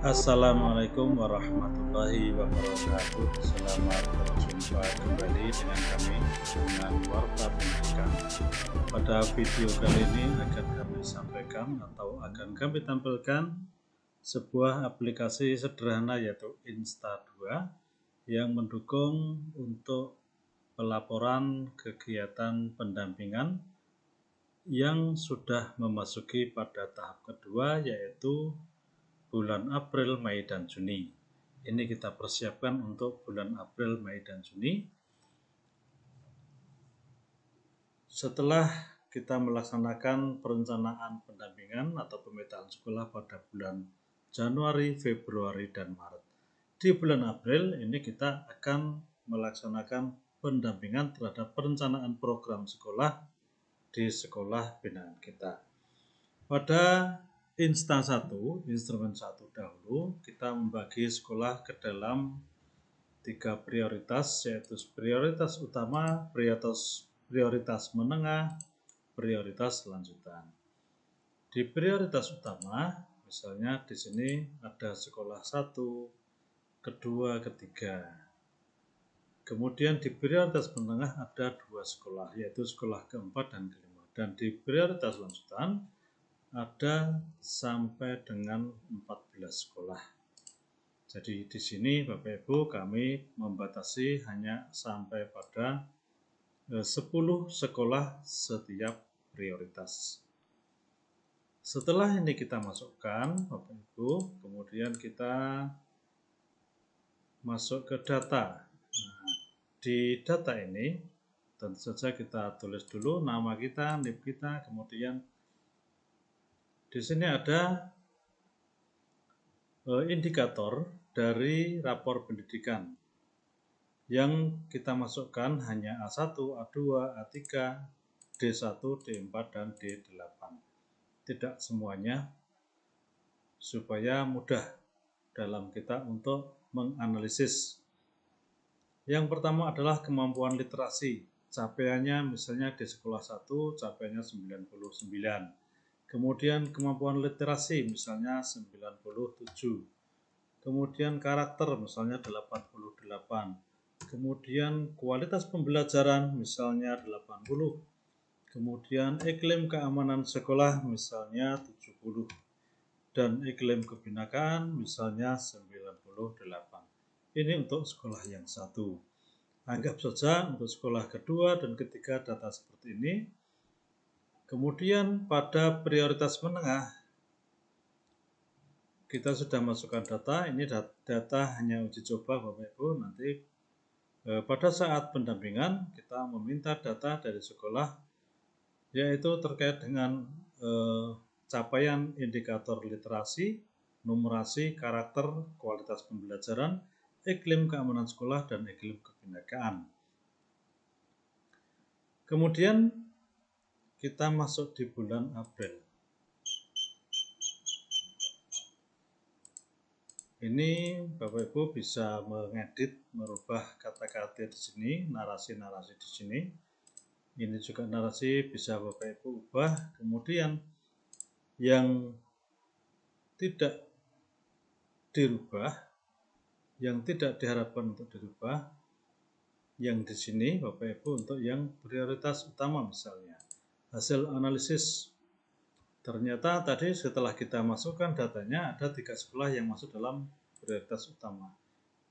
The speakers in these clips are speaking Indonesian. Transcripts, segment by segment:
Assalamualaikum warahmatullahi wabarakatuh. Selamat berjumpa kembali dengan kami dengan Warta Pendidikan. Pada video kali ini akan kami sampaikan atau akan kami tampilkan sebuah aplikasi sederhana yaitu Insta2 yang mendukung untuk pelaporan kegiatan pendampingan yang sudah memasuki pada tahap kedua yaitu bulan April, Mei, dan Juni. Ini kita persiapkan untuk bulan April, Mei, dan Juni. Setelah kita melaksanakan perencanaan pendampingan atau pemetaan sekolah pada bulan Januari, Februari, dan Maret. Di bulan April ini kita akan melaksanakan pendampingan terhadap perencanaan program sekolah di sekolah binaan kita. Pada instrumen 1 dahulu, kita membagi sekolah ke dalam 3 prioritas, yaitu prioritas utama, prioritas menengah, prioritas lanjutan. Di prioritas utama, misalnya di sini ada sekolah 1, kedua, ketiga. Kemudian di prioritas menengah ada 2 sekolah, yaitu sekolah keempat dan kelima. Dan di prioritas lanjutan ada sampai dengan 14 sekolah. Jadi di sini Bapak Ibu kami membatasi hanya sampai pada 10 sekolah setiap prioritas. Setelah ini kita masukkan Bapak Ibu, kemudian kita masuk ke data. Nah, di data ini tentu saja kita tulis dulu nama kita, NIP kita, kemudian di sini ada indikator dari rapor pendidikan yang kita masukkan hanya A1, A2, A3, D1, D4, dan D8. Tidak semuanya supaya mudah dalam kita untuk menganalisis. Yang pertama adalah kemampuan literasi. Capaiannya misalnya di sekolah 1 capaiannya 99. Kemudian kemampuan literasi misalnya 97. Kemudian karakter misalnya 88. Kemudian kualitas pembelajaran misalnya 80. Kemudian iklim keamanan sekolah misalnya 70. Dan iklim kebinakaan misalnya 98. Ini untuk sekolah yang 1. Anggap saja untuk sekolah kedua dan ketiga data seperti ini. Kemudian pada prioritas menengah kita sudah masukkan data, ini data hanya uji coba Bapak Ibu, nanti pada saat pendampingan kita meminta data dari sekolah yaitu terkait dengan capaian indikator literasi, numerasi, karakter, kualitas pembelajaran, iklim keamanan sekolah, dan iklim kebinakaan. Kemudian kita masuk di bulan April. Ini Bapak Ibu bisa mengedit, merubah kata-kata di sini, narasi-narasi di sini. Ini juga narasi bisa Bapak Ibu ubah. Kemudian yang tidak dirubah, yang tidak diharapkan untuk dirubah, yang di sini Bapak Ibu untuk yang prioritas utama misalnya. Hasil analisis. Ternyata tadi setelah kita masukkan datanya ada 3 sekolah yang masuk dalam prioritas utama.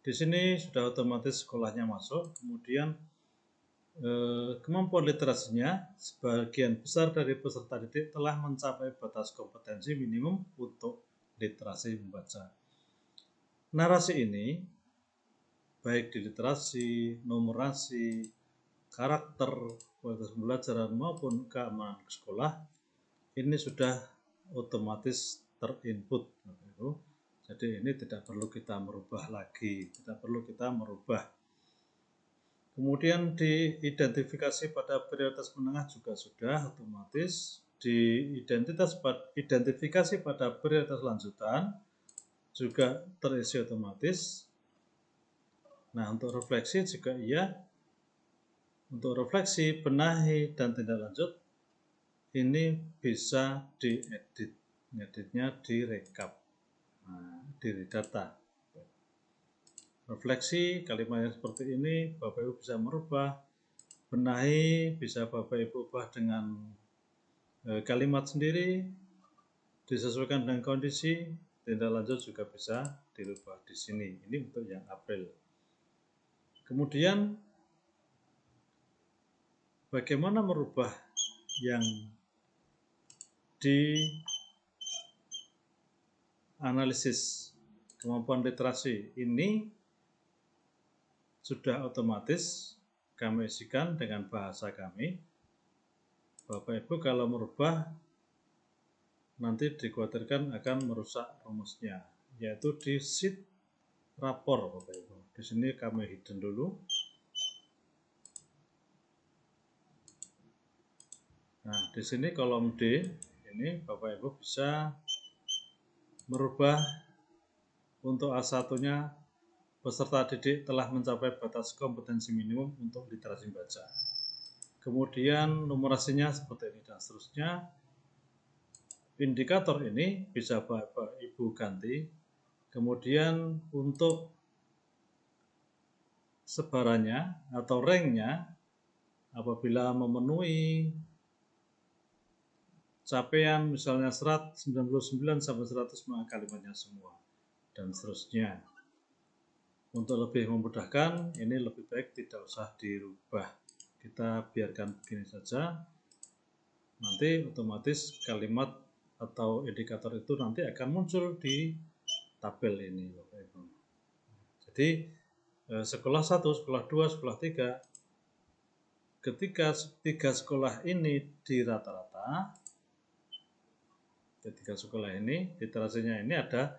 Di sini sudah otomatis sekolahnya masuk, kemudian kemampuan literasinya sebagian besar dari peserta didik telah mencapai batas kompetensi minimum untuk literasi membaca. Narasi ini baik di literasi, numerasi, karakter, kualitas pembelajaran maupun keamanan sekolah ini sudah otomatis terinput. Jadi ini tidak perlu kita merubah lagi, tidak perlu kita merubah. Kemudian diidentifikasi pada prioritas menengah juga sudah otomatis. Identifikasi pada prioritas lanjutan juga terisi otomatis. Nah, untuk refleksi juga iya. Untuk refleksi, benahi, dan tindak lanjut ini bisa diedit, ngeditnya direkap. diri data. Refleksi kalimat yang seperti ini Bapak Ibu bisa merubah, benahi, bisa Bapak Ibu ubah dengan kalimat sendiri, disesuaikan dengan kondisi, tindak lanjut juga bisa dirubah di sini. Ini untuk yang April. Kemudian bagaimana merubah yang di analisis kemampuan literasi ini sudah otomatis kami isikan dengan bahasa kami. Bapak Ibu kalau merubah nanti dikhawatirkan akan merusak rumusnya, yaitu di sheet rapor Bapak Ibu. Di sini kami hidden dulu. Nah, di sini kolom D ini Bapak Ibu bisa merubah untuk A1-nya peserta didik telah mencapai batas kompetensi minimum untuk literasi baca. Kemudian numerasinya seperti ini dan seterusnya. Indikator ini bisa Bapak Ibu ganti. Kemudian untuk sebarannya atau ranknya apabila memenuhi capaian misalnya 99 sampai 100 maka kalimatnya semua dan seterusnya. Untuk lebih memudahkan, ini lebih baik tidak usah dirubah. Kita biarkan begini saja. Nanti otomatis kalimat atau indikator itu nanti akan muncul di tabel ini, Bapak Ibu. Jadi sekolah 1, sekolah 2, sekolah 3, ketika 3 sekolah ini di rata-rata, ketiga sekolah ini literasinya ini ada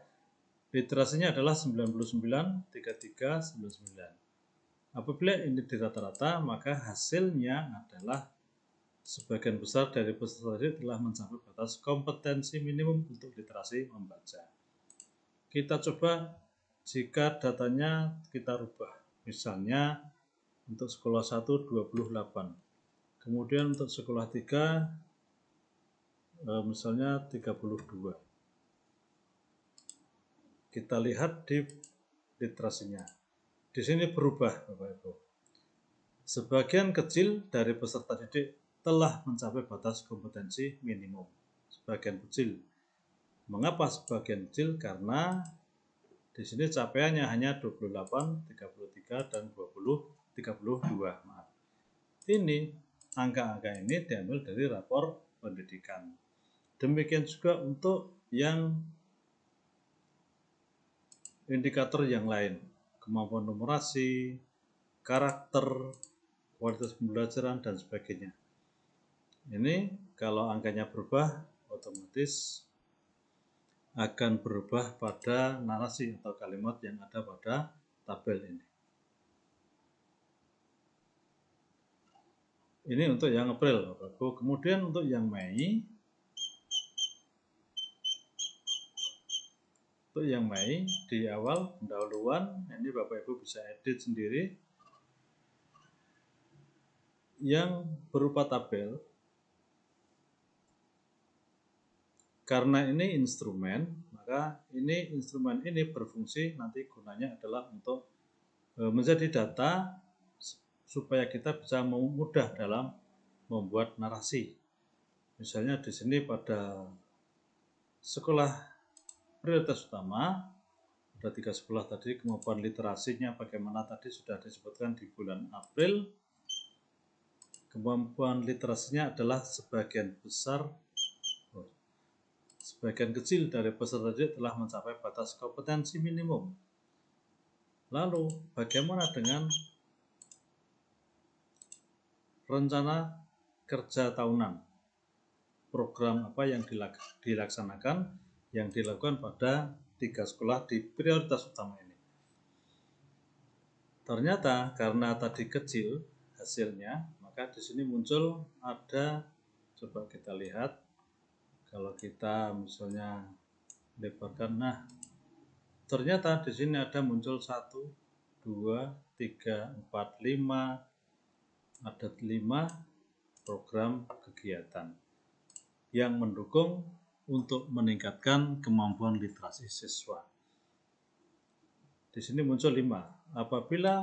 literasinya adalah 99, 33, 99. Apabila ini di rata-rata, maka hasilnya adalah sebagian besar dari peserta didik telah mencapai batas kompetensi minimum untuk literasi membaca. Kita coba jika datanya kita rubah. Misalnya untuk sekolah 1 28. Kemudian untuk sekolah 3 misalnya 32. Kita lihat di literasinya. Di sini berubah, Bapak Ibu. Sebagian kecil dari peserta didik telah mencapai batas kompetensi minimum. Sebagian kecil. Mengapa sebagian kecil? Karena di sini capaiannya hanya 28, 33, dan 32. Maaf. Ini angka-angka ini diambil dari rapor pendidikan. Demikian juga untuk yang indikator yang lain, kemampuan numerasi, karakter, kualitas pembelajaran, dan sebagainya. Ini kalau angkanya berubah, otomatis akan berubah pada narasi atau kalimat yang ada pada tabel ini. Ini untuk yang April, Bapak Ibu. Kemudian untuk yang Mei, di awal pendahuluan ini Bapak Ibu bisa edit sendiri yang berupa tabel. Karena ini instrumen, maka instrumen ini berfungsi nanti gunanya adalah untuk menjadi data supaya kita bisa mudah dalam membuat narasi. Misalnya di sini pada sekolah prioritas utama ada 3 sekolah tadi, kemampuan literasinya bagaimana tadi sudah disebutkan di bulan April. Kemampuan literasinya adalah sebagian kecil dari peserta didik telah mencapai batas kompetensi minimum. Lalu bagaimana dengan rencana kerja tahunan? Program apa yang dilaksanakan, yang dilakukan pada 3 sekolah di prioritas utama ini? Ternyata karena tadi kecil hasilnya, maka di sini muncul ada, coba kita lihat, kalau kita misalnya lebarkan, nah ternyata di sini ada muncul 1, 2, 3, 4, 5, ada 5 program kegiatan yang mendukung untuk meningkatkan kemampuan literasi siswa. Di sini muncul 5. Apabila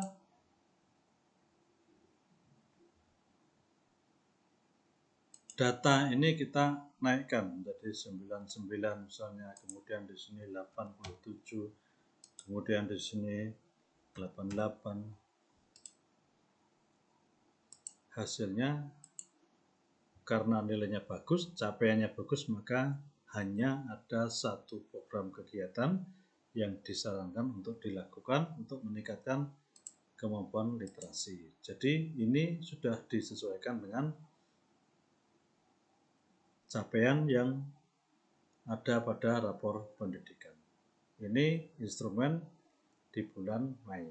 data ini kita naikkan menjadi 99 misalnya, kemudian di sini 87, kemudian di sini 88. Hasilnya karena nilainya bagus, capaiannya bagus, maka hanya ada satu program kegiatan yang disarankan untuk dilakukan untuk meningkatkan kemampuan literasi. Jadi ini sudah disesuaikan dengan capaian yang ada pada rapor pendidikan. Ini instrumen di bulan Mei.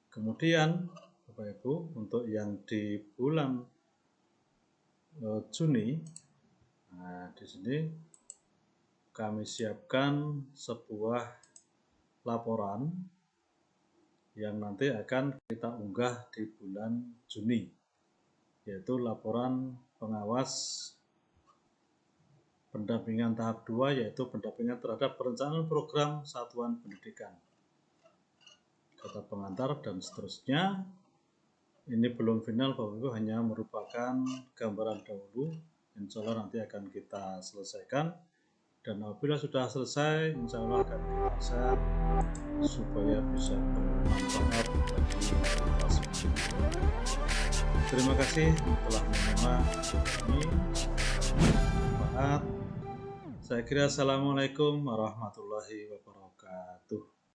Kemudian Bapak Ibu, untuk yang di bulan Juni, nah di sini kami siapkan sebuah laporan yang nanti akan kita unggah di bulan Juni, yaitu laporan pengawas pendampingan tahap 2, yaitu pendampingan terhadap perencanaan program satuan pendidikan, kata pengantar, dan seterusnya. Ini belum final Bapak Ibu, hanya merupakan gambaran dahulu. Insya Allah nanti akan kita selesaikan, dan apabila sudah selesai, insya Allah akan kita share supaya bisa bermanfaat bagi kita semua. Terima kasih telah menyimak ini. Bermanfaat. Saya kira assalamualaikum warahmatullahi wabarakatuh.